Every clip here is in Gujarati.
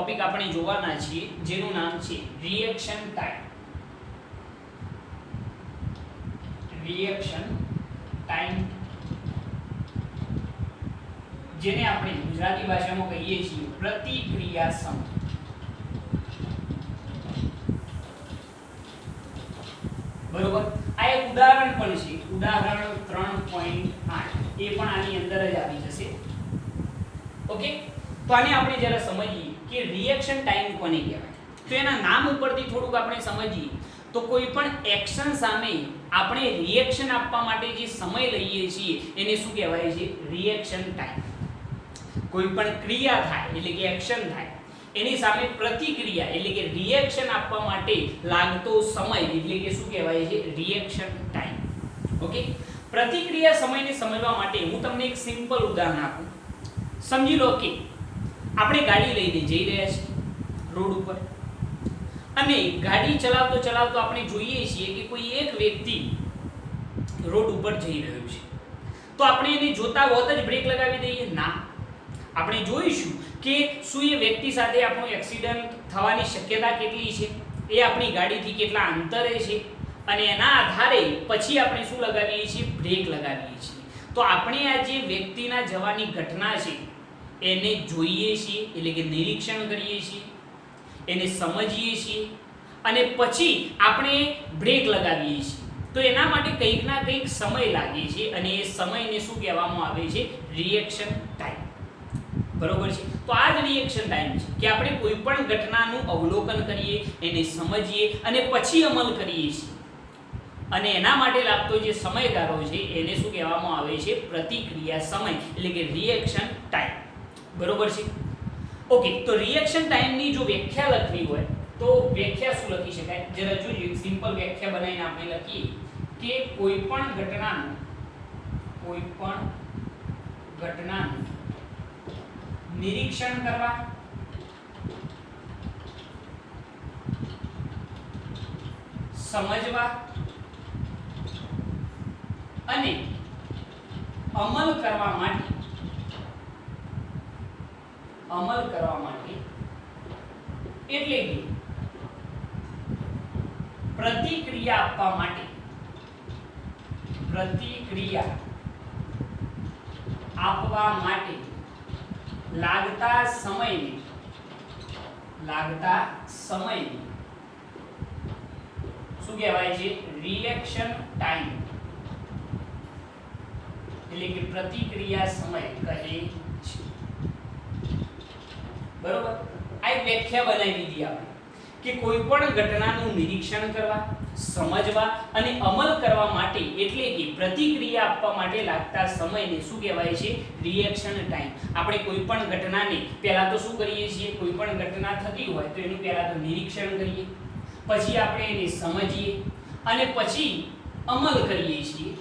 ટોપિક આપણે જોવાના છીએ જેનું નામ છે રિએક્શન ટાઈમ. રિએક્શન ટાઈમ જેને આપણે ગુજરાતી ભાષામાં કહીએ છીએ પ્રતિક્રિયા સમય. બરોબર. આ એક ઉદાહરણ પણ છે, ઉદાહરણ 3.8 એ પણ આની અંદર જ આવી જશે. ઓકે, તો આને આપણે જરા સમજીએ કે રિએક્શન ટાઈમ કોને કહેવાય. તો એના નામ ઉપરથી થોડુંક આપણે સમજીએ તો કોઈ પણ એક્શન સામે આપણે રિએક્શન આપવા માટે જે સમય લઈએ છીએ એને શું કહેવાય છે? Reaction time. કોઈ પણ ક્રિયા થાય એટલે કે એક્શન થાય એની સામે પ્રતિક્રિયા એટલે કે રિએક્શન આપવા માટે લાગતો સમય એટલે કે શું કહેવાય છે? Reaction time. ઓકે, પ્રતિક્રિયા સમયને સમજવા માટે હું તમને એક સિમ્પલ ઉદાહરણ આપું. સમજી લો કે આપણે ગાડી લઈને જઈ રહ્યા છીએ રોડ ઉપર અને ગાડી ચલાવતો ચલાવતો આપણે જોઈએ છીએ કે કોઈ એક વ્યક્તિ રોડ ઉપર જઈ રહ્યો છે. તો આપણે એને જોતા હોત જ બ્રેક લગાવી દઈએ? ના, આપણે જોઈશું કે શું એ વ્યક્તિ સાથે આપણો એક્સિડન્ટ થવાની શક્યતા કેટલી છે, એ આપણી ગાડીથી કેટલા અંતરે છે અને એના આધારે પછી આપણે શું લગાવીએ છીએ? બ્રેક લગાવીએ છીએ. તો આપણે આ જે વ્યક્તિના જવાની ઘટના છે એને જોઈએ છીએ એટલે કે નિરીક્ષણ કરીએ છીએ, એને સમજીએ છીએ અને પછી આપણે બ્રેક લગાવીએ છીએ. તો એના માટે કંઈક ના કંઈક સમય લાગે છે અને એ સમયને શું કહેવામાં આવે છે? Reaction time. બરોબર છે. તો આ જ રિએક્શન ટાઈમ છે કે આપણે કોઈ પણ ઘટનાનું અવલોકન કરીએ, એને સમજીએ અને પછી અમલ કરીએ છીએ અને એના માટે લાગતો જે સમયગાળો છે એને શું કહેવામાં આવે છે? પ્રતિક્રિયા સમય એટલે કે રિએક્શન ટાઈમ. બરોબર છે. ઓકે, તો રિએક્શન ટાઈમની જો વ્યાખ્યા લખવી હોય તો વ્યાખ્યા શું લખી શકાય? જરા જોઈએ, સિમ્પલ વ્યાખ્યા બનાવીને આપણે લખીએ કે કોઈ પણ ઘટનાનું નિરીક્ષણ કરવા, સમજવા અને અમલ કરવા માટે એટલે કે પ્રતિક્રિયા આપવા માટે લાગતા સમયને શું કહેવાય છે? રિએક્શન ટાઈમ એટલે કે પ્રતિક્રિયા સમય કહે છે. બરોબર. આ એક વ્યાખ્યા બનાવી દીધી આપણે કે કોઈ પણ ઘટનાનું નિરીક્ષણ કરવા, સમજવા અને અમલ કરવા માટે એટલે કે પ્રતિક્રિયા આપવા માટે લાગતા સમયને શું કહેવાય છે? Reaction time. આપણે કોઈ પણ ઘટનાને પહેલા તો શું કરીએ છીએ? કોઈ પણ ઘટના થતી હોય તો એનું પહેલા તો નિરીક્ષણ કરીએ, પછી આપણે એને સમજીએ અને પછી અમલ કરીએ છીએ.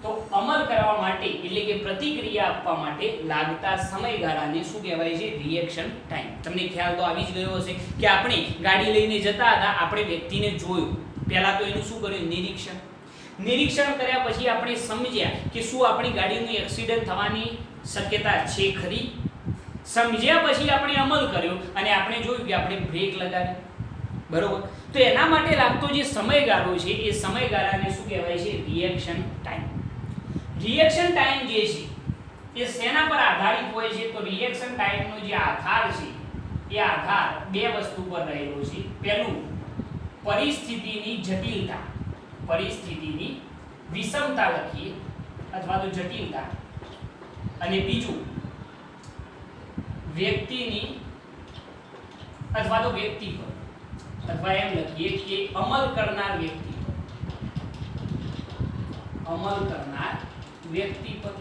તો અમલ કરવા માટે એટલે કે પ્રતિક્રિયા આપવા માટે લાગતા સમયગાળાને શું કહેવાય છે? Reaction time. તમને ખ્યાલ તો આવી જ ગયો હશે કે આપણે ગાડી લઈને જતા હતા, આપણે વ્યક્તિને જોયો, પહેલા તો એનું શું કર્યું? નિરીક્ષણ કર્યા પછી આપણે સમજ્યા કે શું આપણી ગાડીનું એક્સિડન્ટ થવાની શક્યતા છે ખરી. સમજ્યા પછી આપણે અમલ કર્યો અને આપણે જોયું કે આપણે બ્રેક લગાવી. બરોબર. તો એના માટે લાગતો જે સમયગાળો છે એ સમયગાળાને શું કહેવાય છે? Reaction time. રિએક્શન ટાઈમ જે છે એ શેના પર આધારિત હોય છે? તો રિએક્શન ટાઈમનો જે આધાર છે એ આધાર બે વસ્તુ પર રહેલો છે. પહેલું, પરિસ્થિતિની જટિલતા, પરિસ્થિતિની વિષમતા લખીએ અથવા તો જટિલતા, અને બીજું વ્યક્તિની અથવા તો વ્યક્તિ પર, અથવા એમ લખીએ કે અમલ કરનાર વ્યક્તિ પર.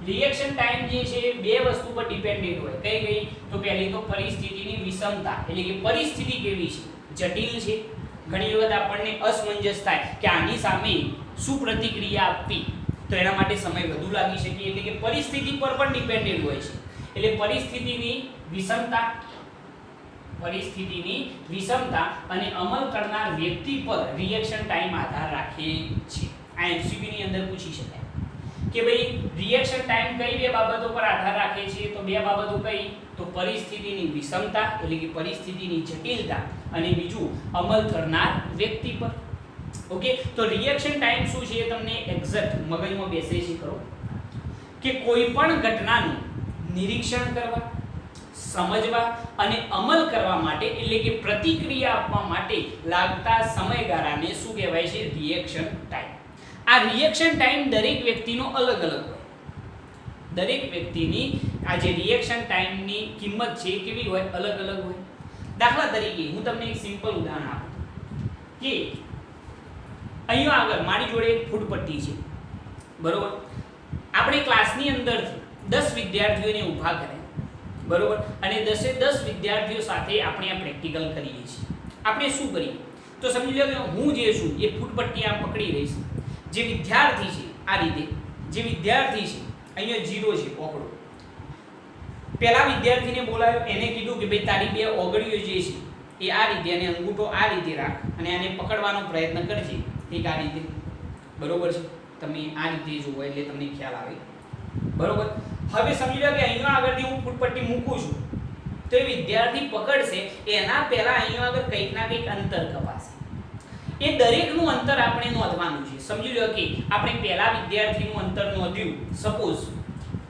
રિએક્શન ટાઈમ જે છે બે વસ્તુ પર ડિપેન્ડેન્ટ હોય. કઈ? તો પહેલી તો પરિસ્થિતિની વિષમતા એટલે કે પરિસ્થિતિ કેવી છે? જટિલ છે. ઘણી વખત આપણને અસમંજસ થાય કે આની સામે શું પ્રતિક્રિયા આપવી, તો એના માટે સમય વધુ લાગી શકે એટલે કે પરિસ્થિતિ પર પણ ડિપેન્ડેન્ટ હોય છે. એટલે પરિસ્થિતિની વિષમતા અને અમલ કરનાર વ્યક્તિ પર રિએક્શન ટાઈમ આધાર રાખે છે. આ એમસીક્યુ ની અંદર પૂછી શકાય. કે ભાઈ રિએક્શન ટાઈમ કઈ બે બાબતો પર આધાર રાખે છે, તો બે બાબતો કઈ, તો પરિસ્થિતિની વિષમતા એટલે કે પરિસ્થિતિની જટિલતા અને બીજું અમલ કરનાર વ્યક્તિ પર. ઓકે, તો રિએક્શન ટાઈમ શું છે એ તમને એક્ઝેક્ટ મગજમાં બેસે છે કરો કે કોઈ પણ ઘટનાનું નિરીક્ષણ કરવા, સમજવા અને અમલ કરવા માટે એટલે કે પ્રતિક્રિયા આપવા માટે લાગતા સમયગાળાને શું કહેવાય છે, રિએક્શન ટાઈમ. આ રિએક્શન ટાઈમ દરેક વ્યક્તિનો અલગ અલગ હોય. દરેક વ્યક્તિની આ જે રિએક્શન ટાઈમની કિંમત છે કેવી હોય, અલગ અલગ હોય. દાખલા તરીકે હું તમને એક સિમ્પલ ઉદાહરણ આપું કે અહીંયા આગળ મારી જોડે એક ફૂટપટ્ટી છે, બરોબર. આપણે ક્લાસની અંદરથી 10 વિદ્યાર્થીઓને ઊભા કરે, બરોબર, અને 10 વિદ્યાર્થીઓ સાથે આપણે આ પ્રેક્ટિકલ કરીએ છીએ. આપણે શું કરીએ, તો સમજી લો કે હું જે છું એ ફૂટપટ્ટી આમ પકડી રહીશ. જે વિદ્યાર્થી છે આ રીતે, જે વિદ્યાર્થી છે અહીંયા 0 છે ઓગળો. પહેલા વિદ્યાર્થીને બોલાવ્યો, એને કીધું કે ભાઈ તારી બે ઓગળીઓ જે છે એ આ રીતે અને અંગૂઠો આ રીતે રાખ અને આને પકડવાનો પ્રયત્ન કરજે, ઠીક, આ રીતે, બરોબર છે. તમે આ રીતે જુઓ એટલે તમને ખ્યાલ આવે, બરોબર. હવે સમજી લો કે અહીંયા આગળથી હું ફૂટપટ્ટી મૂકું છું તો એ વિદ્યાર્થી પકડશે, એના પહેલા અહીંયા આગળ કંઈક ના કંઈક અંતર કપાશે. એ દરેકનું અંતર આપણે નોંધવાનું છે. સમજી લો કે આપણે પહેલા વિદ્યાર્થીનું અંતર નોંધ્યું, સપોઝ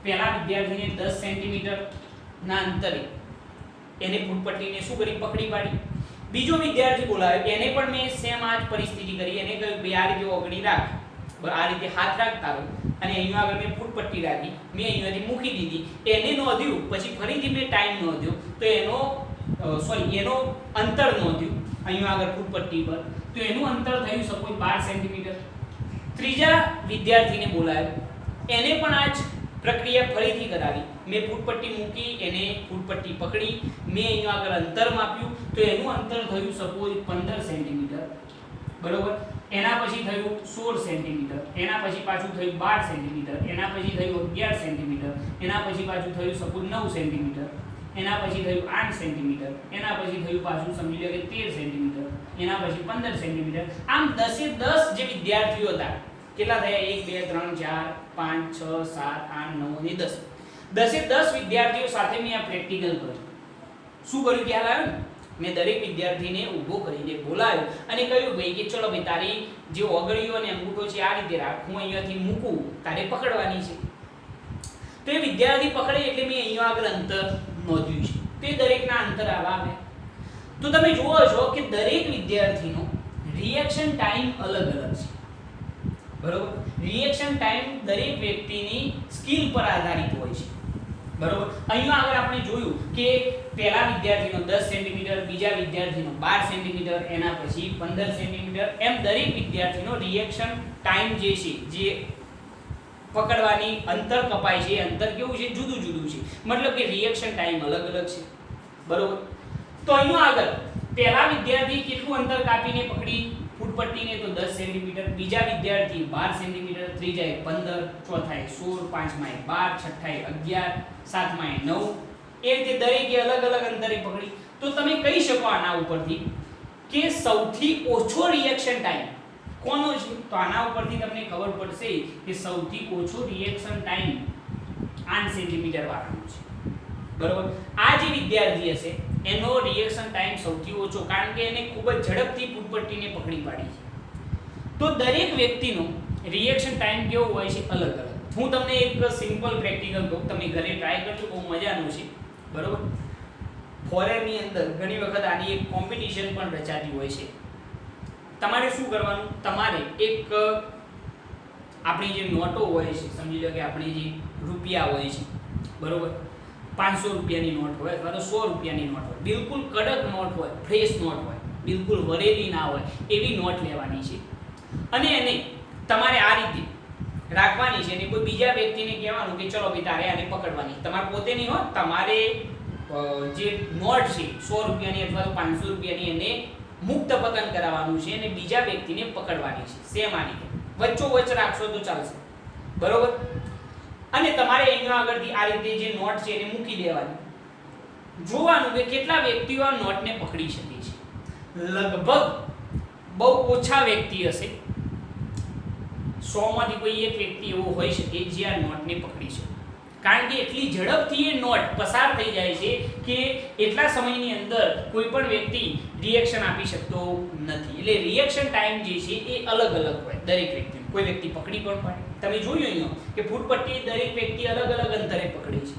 પહેલા વિદ્યાર્થીને 10 સેન્ટીમીટર ના અંતરે એને ફૂટપટ્ટીને શું કરી, પકડી પાડી. બીજો વિદ્યાર્થી બોલાવ્યો, એને પણ મેં સેમ આ જ પરિસ્થિતિ કરી, એને કહ્યું ભાઈ આ રીતે ઓગળી રાખ, આ રીતે હાથ રાખ તારો, અને અહીંયા આગળ મેં ફૂટપટ્ટી રાખી, મેં અહીંયાથી મૂકી દીધી, એને નોંધ્યું, પછી ફરીથી મેં ટાઈમ નોંધ્યો તો એનો અંતર નોંધ્યું અહીંયા આગળ ફૂટપટ્ટી પર, તો એનું અંતર થયું સપોઝ 12 સેન્ટીમીટર. ત્રીજા વિદ્યાર્થીને બોલાવ્યો, એને પણ આ જ પ્રક્રિયા ફરીથી કરાવી, મેં ફૂટપટ્ટી મૂકી, એને ફૂટપટ્ટી પકડી, મેં અહીંયા આગળ અંતર માપ્યું તો એનું અંતર થયું સપોઝ 15 સેન્ટીમીટર, બરોબર. એના પછી થયું 16 સેન્ટીમીટર, એના પછી પાછું થયું 12 સેન્ટીમીટર, એના પછી થયું 11 સેન્ટીમીટર, એના પછી પાછું થયું સપોઝ 9 સેન્ટીમીટર, એના પછી થયું 8 સેન્ટીમીટર, એના પછી થયું પાછું સમજી લો કે 13 સેન્ટીમીટર, એના પછી 15 સેન્ટીમીટર. આમ 10 એ 10 જે વિદ્યાર્થીઓ હતા, કેટલા થયા, 1 2 3 4 5 6 7 8 9 અને 10. 10 એ 10 વિદ્યાર્થીઓ સાથે મેં આ પ્રેક્ટિકલ કર્યું. શું કર્યું, ખ્યાલ આવ્યો ને? મેં દરેક વિદ્યાર્થીને ઊભો કરીને બોલાવ્યો અને કહ્યું ભાઈ કે ચલો ભાઈ તારી જે ઓગળીઓ અને અંગૂઠો છે આ રીતે રાખ, હું અહીંયાથી મૂકું, તારે પકડવાની છે. તો એ વિદ્યાર્થી પકડે એટલે મેં અહીંયા આગળ અંતર નોંધ્યું છે. તો એ દરેકના અંતર આવા આવે. તો તમે જુઓ છો કે દરેક વિદ્યાર્થીનો રિએક્શન ટાઈમ અલગ અલગ છે, બરોબર. રિએક્શન ટાઈમ દરેક વ્યક્તિની સ્કિલ પર આધારિત હોય છે, બરોબર. અહીંયા આગળ આપણે જોયું કે પહેલા વિદ્યાર્થીનો 10 સેન્ટીમીટર, બીજા વિદ્યાર્થીનો 12 સેન્ટીમીટર, એના પછી 15 સેન્ટીમીટર, એમ દરેક વિદ્યાર્થીનો રિએક્શન ટાઈમ જે છે, જે પકડવાની અંતર કપાય છે, અંતર કેવું છે, જુદું જુદું છે. મતલબ કે રિએક્શન ટાઈમ અલગ અલગ છે, બરોબર. તો અહીંયા આગળ પહેલા વિદ્યાર્થી કેટલું અંતર કાપીને પકડી ફૂટપટ્ટીને, તો 10 સેન્ટીમીટર, બીજા વિદ્યાર્થી 12 સેન્ટીમીટર, ત્રીજાએ 15, ચોથાએ 16, પાંચમાએ 12, છઠ્ઠાએ 11, સાતમાએ 9, એ રીતે દરેકે અલગ અલગ અંતરે પકડી. તો તમે કહી શકો આના ઉપરથી કે સૌથી ઓછો રિએક્શન ટાઈમ કોનો છે, તો આના ઉપરથી તમને ખબર પડશે કે સૌથી ઓછો રિએક્શન ટાઈમ 8 સેન્ટીમીટર વાળાનો છે, બરોબર. આ જે વિદ્યાર્થી હશે એનો રિએક્શન ટાઈમ સૌથી ઓછો, કારણ કે એને ખૂબ જ ઝડપથી ફૂટપટ્ટીને પકડી પાડી છે. તો દરેક વ્યક્તિનો રિએક્શન ટાઈમ કેવો હોય છે, અલગ અલગ. હું તમને એક સિમ્પલ પ્રેક્ટિકલ કહું, તમે ઘરે ટ્રાય કરજો, બહુ મજાનું છે, બરોબર. ફોરેનની અંદર ઘણી વખત આની એક કોમ્પિટિશન પણ રચાતી હોય છે. તમારે શું કરવાનું, તમારે એક આપણી જે નોટો હોય છે, સમજી લો કે આપણી જે રૂપિયા હોય છે, બરોબર, 500 રૂપિયાની નોટ હોય અથવા તો 100 રૂપિયાની નોટ હોય, બિલકુલ કડક નોટ હોય, ફ્રેશ નોટ હોય, બિલકુલ વરેલી ના હોય એવી નોટ લેવાની છે અને એને તમારે આ રીતે રાખવાની છે અને કોઈ બીજા વ્યક્તિને કહેવાનું કે ચલો ભાઈ તારે આને પકડવાની. તમારે પોતે નહીં હોય, તમારે જે નોટ છે 100 રૂપિયાની અથવા તો 500 રૂપિયાની એને મુક્ત પતન કરાવવાનું છે અને બીજા વ્યક્તિને પકડવાની છે. સેમ આ રીતે વચ્ચોવચ્ચ રાખશો તો ચાલશે, બરોબર. અને તમારે અહીંયા આગળથી આ રીતે જે નોટ છે એને મૂકી દેવાની. જોવાનું કે કેટલા વ્યક્તિઓ આ નોટને પકડી શકે છે. લગભગ બહુ ઓછા વ્યક્તિ હશે, 100 100 માંથી કોઈ એક વ્યક્તિ એવો હોઈ શકે જે આ નોટને પકડી શકે, કારણ કે એટલી ઝડપથી એ નોટ પસાર થઈ જાય છે કે એટલા સમયની અંદર કોઈ પણ વ્યક્તિ રિએક્શન આપી શકતો નથી. એટલે રિએક્શન ટાઈમ જે છે એ અલગ અલગ હોય દરેક વ્યક્તિનો. કોઈ વ્યક્તિ પકડી પણ પાડે, તમે જોયું અહીંયા કે ફૂટપટ્ટી દરેક વ્યક્તિ અલગ અલગ અંતરે પકડે છે,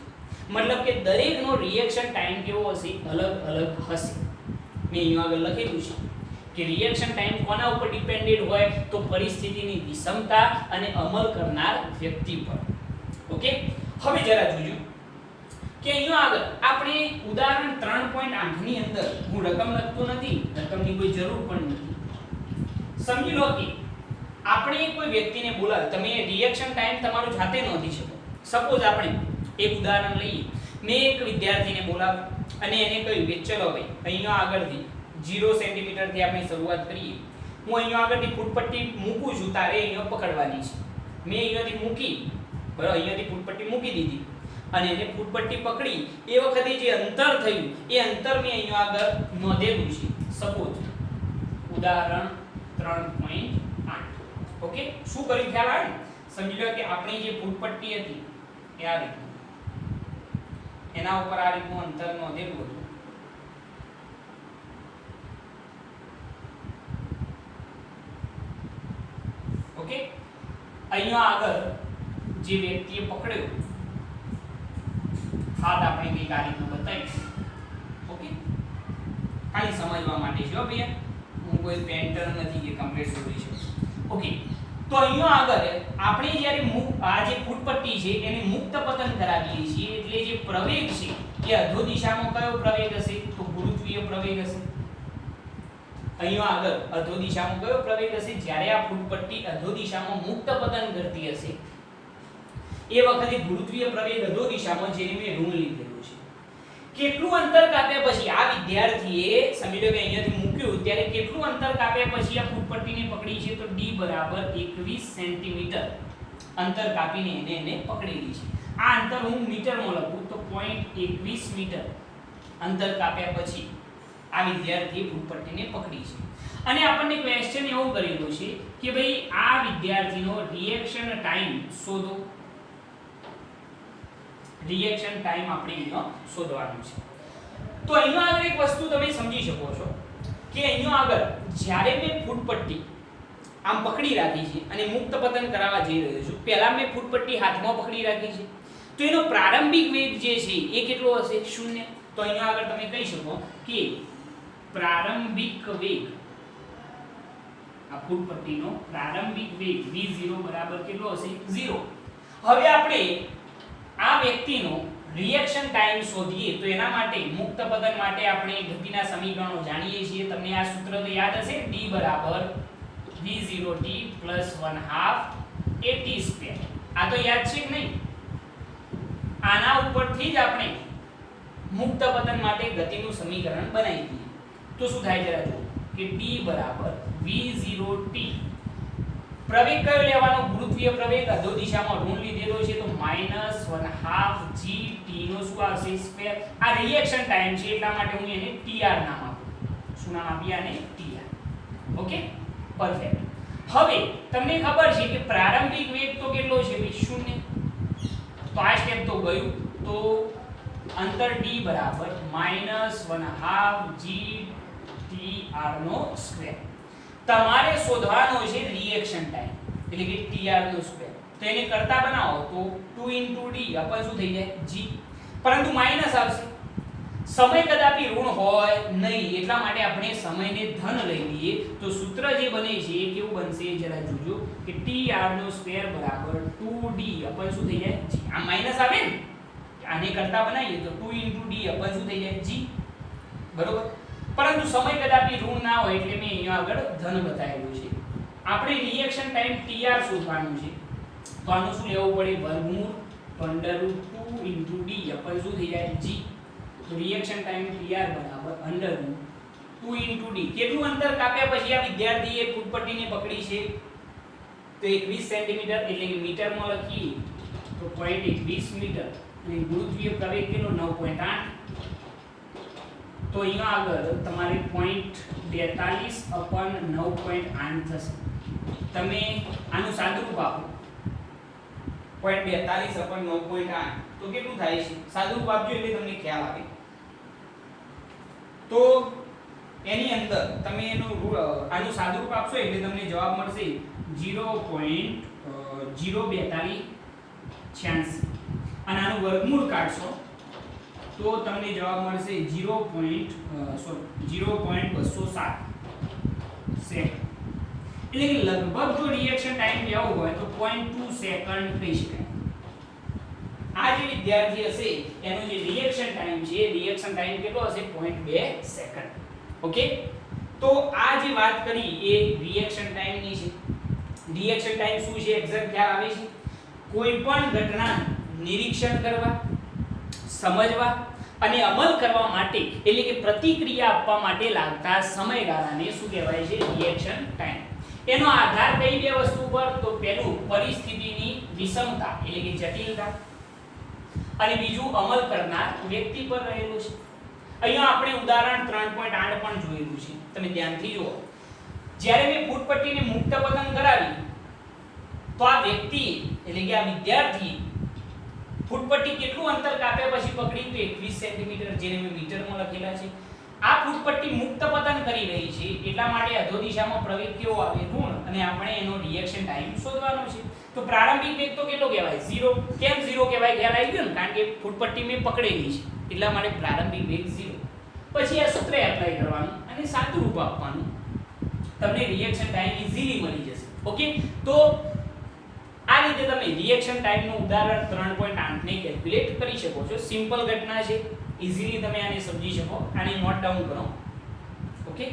મતલબ કે દરેકનો રિએક્શન ટાઈમ કેવો હશે, અલગ અલગ હશે. મેં અહીંયા આગળ લખેલું છે કે રિએક્શન ટાઈમ કોના ઉપર ડિપેન્ડેડ હોય, તો પરિસ્થિતિની વિષમતા અને અમલ કરનાર વ્યક્તિ પર. ઓકે, હવે જરા જોજો કે અહીંયા આગળ આપણે ઉદાહરણ 3.8 ની અંદર હું રકમ લખતો નથી, રકમની કોઈ જરૂર પણ નથી. સમજી લો કે આપણે કોઈ વ્યક્તિને બોલાવે, તમે રિએક્શન ટાઈમ તમારો જાતે નોંધી શકો. સપોઝ આપણે એક ઉદાહરણ લઈએ, મેં એક વિદ્યાર્થીને બોલાવ્યો અને એને કહ્યું કે ચલો ભાઈ અહીંયા આગળથી 0 સેન્ટીમીટર થી આપણે શરૂઆત કરીએ. હું અહીંયા આગળથી ફૂટપટ્ટી મૂકું છું, તારે અહીંયા પકડવાની છે. મેં અહીંયાથી મૂકી, બરાબર, અહીંયાથી ફૂટપટ્ટી મૂકી દીધી અને એને ફૂટપટ્ટી પકડી. એ વખતે જે અંતર થયું એ અંતર મેં અહીંયા આગળ નોંધેલું છે. સપોઝ ઉદાહરણ 3.8. ઓકે, શું કર્યું ખ્યાલ આવે? સમજી લો કે આપણી જે ફૂટપટ્ટી હતી એ આ રીતનું, એના ઉપર આ રીતનું અંતર નોંધેલું હતું. ઓકે, અહીંયા આગળ જે વ્યક્તિએ પકડ્યો હાથ આપણે કઈ આ રીતનું બતાવીશું. ઓકે, ખાલી સમજવા માટે છે હો ભૈયા, હું કોઈ પેન્ટર નથી કે કમ્પ્લીટ દોરી છું. ઓકે, તો અહીંયા આગળ આપણે જ્યારે આ જે ફૂટપટ્ટી છે એને મુક્ત પતન કરાવીએ છીએ, એટલે જે પ્રવેગ છે એ અધો દિશામાં કયો પ્રવેગ હશે, તો ગુરુત્વીય પ્રવેગ હશે. અહીંયા આગળ અધો દિશામાં કયો પ્રવેગ હશે, જ્યારે આ ફૂટપટ્ટી અધો દિશામાં મુક્ત પતન કરતી હશે એ વખતે ગુરુત્વીય પ્રવેગ અધો દિશામાં, જેને મેં ઋણ લીધેલું છે. કેટલું અંતર કાપ્યા પછી આ વિદ્યાર્થીએ, સમજી લો કે અહીંયાથી મૂક્યું ત્યારે કેટલું અંતર કાપ્યા પછી આ ફૂટપટ્ટીને પકડી છે, તો d બરાબર 21 સેન્ટીમીટર અંતર કાપીને એને પકડેલી છે. આ અંતર હું મીટરમાં લખું તો 0.21 મીટર અંતર કાપ્યા પછી આ વિદ્યાર્થીએ ફૂટપટ્ટીને પકડી છે. અને આપણને ક્વેશ્ચન એવો કરેલો છે કે ભાઈ આ વિદ્યાર્થીનો રિએક્શન ટાઈમ શોધો. રિએક્શન ટાઈમ આપણે એનો શોધવાનો છે. તો અહીંયા આગળ એક વસ્તુ તમે સમજી શકો છો કે અહીંયા આગળ જ્યારે મેં ફૂટપટ્ટી આમ પકડી રાખી છે અને મુક્ત પતન કરાવવા જઈ રહ્યો છું, પહેલા મેં ફૂટપટ્ટી હાથમાં પકડી રાખી છે, તો એનો પ્રારંભિક વેગ જે છે એ કેટલો હશે? 0. તો અહીંયા આગળ તમે કહી શકો કે પ્રારંભિક વેગ, આ ફૂટપટ્ટીનો પ્રારંભિક વેગ v0 બરાબર કેટલો હશે? 0. હવે આપણે આ વ્યક્તિનો રિએક્શન ટાઈમ શોધીએ તો એના માટે મુક્ત પતન માટે આપણે ગતિના સમીકરણો જાણીએ છીએ. તમને આ સૂત્ર તો યાદ હશે, d બરાબર v0t + 1/2 at². આ તો યાદ છે કે નહીં? આના ઉપરથી જ આપણે મુક્ત પતન માટે ગતિનું સમીકરણ બનાવી દઈએ. તો શું થાય જરા જુઓ કે d બરાબર v0t, પ્રવેગ કયો લેવાનો? ગુરુત્વીય પ્રવેગ અધો દિશામાં ઋણ લીધેલો છે તો -1/2 gt નો શું આવશે? સ્ક્વેર. આ રિએક્શન ટાઈમ છે એટલા માટે હું એને tr નામ આપું. શું નામ આપીએ આને? tr. Okay, perfect. હવે તમને ખબર છે કે પ્રારંભિક વેગ તો કેટલો છે ભાઈ? 0. તો આ સ્ટેપ તો ગયું. તો અંતર d બરાબર -1/2 gtr નો સ્ક્વેર. તમારે શોધવાનો છે રિએક્શન ટાઈમ, એટલે કે tr નો સ્ક્વેર. તો એને કરતા બનાવો તો 2 * d अपन શું થઈ જાય? g. પરંતુ માઈનસ આવશે. સમય કદાપી ઋણ હોય નહીં, એટલા માટે આપણે સમયને ધન લઈ લઈએ. તો સૂત્ર જે બને છે એ કેવું બનશે જરા જોજો કે tr નો સ્ક્વેર બરાબર 2d अपन શું થઈ જાય? g. આ માઈનસ આવે ને, આને કરતા બનાવીએ તો 2 * d अपन શું થઈ જાય? g. બરોબર. પરંતુ સમય કદાપી ઋણ ના હોય એટલે મેં અહીંયા આગળ ધન બતાવેલું છે. આપણે રિએક્શન ટાઈમ tr શોધવાનું છે. તો આનું શું લેવું પડે? વર્ગમૂળ √2 * d अपन શું થઈ જાય? g. તો રિએક્શન ટાઈમ tr બરાબર √2 * d. કેટલું અંતર કાપ્યા પછી આ વિદ્યાર્થીએ ફૂટપટ્ટીને પકડી છે? તો 21 સેન્ટીમીટર, એટલે કે મીટરમાં લખીએ તો 0.21 મીટર. અને ગુરુત્વીય પ્રવેગ કેટલો? 9.8. તો અહીંયા આગળ તમારે 0.42/9.8 થશે. તમે આનું સાદુરૂપ આપો 0.42/9.8 તો કેટલું થાય છે? સાદુરૂપ આપજો એટલે તમને ખ્યાલ આવે. તો એની અંદર તમે એનું આનું સાદુરૂપ આપશો એટલે તમને જવાબ મળશે 0.04286 અને આનું વર્ગમૂળ કાઢશો તો તમને જવાબ મળશે 0.207 સેકન્ડ. એટલે કે લગભગ જો રિએક્શન ટાઈમ લેવો હોય તો 0.2 સેકન્ડ કહી શકાય. આ જે વિદ્યાર્થી હશે એનો જે રિએક્શન ટાઈમ છે રિએક્શન ટાઈમ કેટલો હશે? 0.2 સેકન્ડ. ઓકે, તો આ જે વાત કરી એ રિએક્શન ટાઈમ ની છે. રિએક્શન ટાઈમ શું છે એક્ઝેક્ટ ખ્યાલ આવે છે? કોઈ પણ ઘટના નિરીક્ષણ કરવા, સમજવા અને અમલ કરવા માટે એટલે કે પ્રતિક્રિયા આપવા માટે લાગતા સમયગાળાને શું કહેવાય છે? Reaction time. એનો આધાર કઈ બે વસ્તુ પર? તો પહેલું પરિસ્થિતિની વિષમતા એટલે કે જટિલતા અને બીજું અમલ કરનાર વ્યક્તિ પર રહેલું છે. અહીંયા આપણે ઉદાહરણ 3.8 પણ જોયેલું છે. તમે ધ્યાનથી જુઓ. જ્યારે મેં ફૂટપટ્ટીને મુક્ત પતન કરાવી તો આ વ્યક્તિ એટલે કે આ વિદ્યાર્થી ફૂટપટ્ટી કેટલું અંતર કાપ્યા પછી પકડી? તો 21 સેન્ટીમીટર, જેને મેં મીટરમાં લખેલા છે. આ ફૂટપટ્ટી મુક્ત પતન કરી રહી છે એટલા માટે અધો દિશામાં પ્રવૃત્તિઓ આવે ઋણ અને આપણે એનો રિએક્શન ટાઈમ શોધવાનો છે. તો પ્રારંભિક વેગ તો કેટલો કહેવાય? 0. કેમ 0 કહેવાય? ખ્યાલ આવી ગયો ને? કારણ કે ફૂટપટ્ટી મેં પકડેલી છે એટલા માટે પ્રારંભિક વેગ 0. પછી આ સૂત્ર એપ્લાય કરવાનું અને સાદુરૂપ આપવાનું, તમને રિએક્શન ટાઈમ ઈઝીલી મળી જશે. ઓકે, તો આ રીતે તમે રિએક્શન ટાઈમનું ઉદાહરણ 3.8 ને કેલ્ક્યુલેટ કરી શકો છો. સિમ્પલ ઘટના છે, ઈઝીલી તમે આને સમજી શકો. આને નોટ ડાઉન કરો. ઓકે.